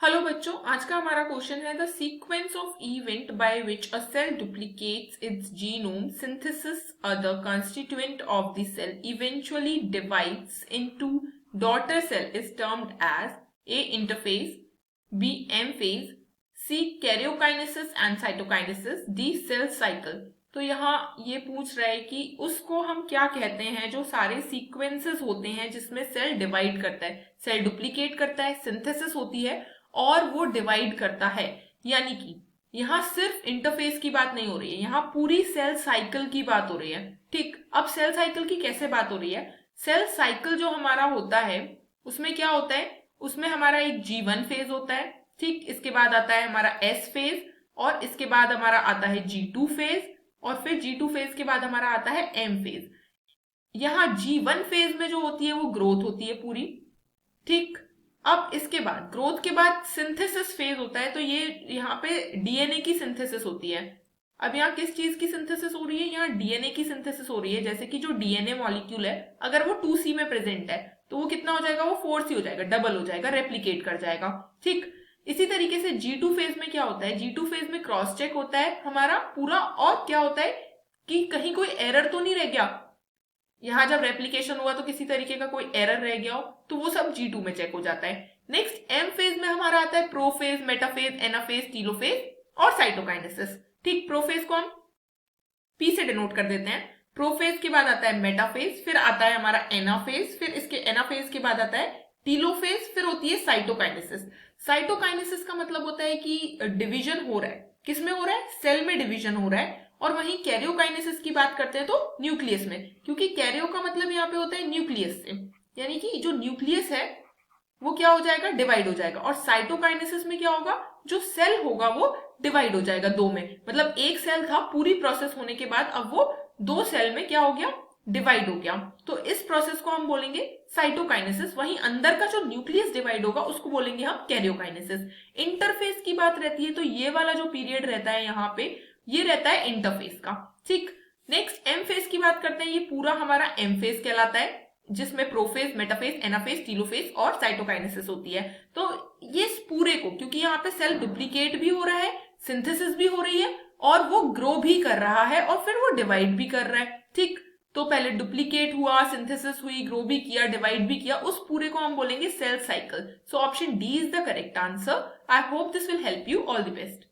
Hello बच्चों, आज का हमारा क्वेश्चन है the sequence of event by which a cell duplicates its genome synthesis other constituent of the cell eventually divides into daughter cell is termed as A interphase, B M phase, C karyokinesis and cytokinesis, D cell cycle। तो यहाँ ये पूछ रहा है कि उसको हम क्या कहते हैं जो सारे सीक्वेंसेस होते हैं जिसमें सेल डिवाइड करता है, सेल डुप्लीकेट करता है, सिंथेसिस होती है और वो डिवाइड करता है। यानी कि यहाँ सिर्फ इंटरफेस की बात नहीं हो रही है, यहाँ पूरी सेल साइकिल की बात हो रही है। ठीक, अब सेल साइकिल की कैसे बात हो रही है? सेल साइकिल जो हमारा होता है उसमें क्या होता है, उसमें हमारा एक G1 फेज होता है। ठीक, इसके बाद आता है हमारा S फेज और इसके बाद हमारा आता है G2 फेज और फिर G2 फेज के बाद हमारा आता है M फेज। यहाँ G1 फेज में जो होती है वो ग्रोथ होती है पूरी। ठीक, अब इसके बाद ग्रोथ के बाद सिंथेसिस फेज होता है, तो ये यहाँ पे डीएनए की सिंथेसिस होती है। अब यहाँ किस चीज की सिंथेसिस हो रही है? यहाँ डीएनए की सिंथेसिस हो रही है। जैसे कि जो डीएनए मॉलिक्यूल है अगर वो 2C में प्रेजेंट है तो वो कितना हो जाएगा? वो 4C हो जाएगा, डबल हो जाएगा, रेप्लीकेट कर जाएगा। ठीक, इसी तरीके से G2 फेज में क्या होता है? G2 फेज में क्रॉस चेक होता है हमारा पूरा, और क्या होता है कि कहीं कोई एरर तो नहीं रह गया। यहाँ जब रेप्लिकेशन हुआ तो किसी तरीके का कोई एरर रह गया हो तो वो सब G2 में चेक हो जाता है। नेक्स्ट एम फेज में हमारा आता है प्रोफेज, मेटाफेज, एनाफेज, टीलोफेज और साइटोकाइनेसिस। ठीक, प्रोफेज को हम P से डिनोट कर देते हैं। प्रोफेज के बाद आता है मेटाफेज, फिर आता है हमारा एनाफेज, फिर इसके एनाफेज के बाद आता है टीलोफेज, फिर होती है साइटोकाइनेसिस। साइटोकाइनेसिस का मतलब होता है कि डिवीजन हो रहा है। किसमें हो रहा है? सेल में डिवीजन हो रहा है। और वहीं कैरियोकाइनेसिस की बात करते हैं तो न्यूक्लियस में, क्योंकि कैरियो का मतलब यहाँ पे होता है न्यूक्लियस से, यानी कि जो न्यूक्लियस है वो क्या हो जाएगा? डिवाइड हो जाएगा। और साइटोकाइनेसिस में क्या होगा? जो सेल होगा वो डिवाइड हो जाएगा दो में। मतलब एक सेल था, पूरी प्रोसेस होने के बाद अब वो दो सेल में क्या हो गया? डिवाइड हो गया। तो इस प्रोसेस को हम बोलेंगे साइटोकाइनेसिस। वहीं अंदर का जो न्यूक्लियस डिवाइड होगा उसको बोलेंगे हम कैरियोकाइनेसिस। इंटरफेस की बात रहती है तो ये वाला जो पीरियड रहता है यहाँ पे, ये रहता है इंटरफेस का। ठीक, नेक्स्ट एम फेज की बात करते हैं। ये पूरा हमारा एम फेज कहलाता है जिसमें प्रोफेज, मेटाफेज, एनाफेज, टीलोफेज और साइटोकाइनेसिस होती है। तो ये पूरे को, क्योंकि यहाँ पे सेल डुप्लीकेट भी हो रहा है, सिंथेसिस भी हो रही है और वो ग्रो भी कर रहा है और फिर वो डिवाइड भी कर रहा है। ठीक, तो पहले डुप्लीकेट हुआ, सिंथेसिस हुई, ग्रो भी किया, डिवाइड भी किया, उस पूरे को हम बोलेंगे cell cycle. So option D is the correct answer. I hope this will help you. All the best.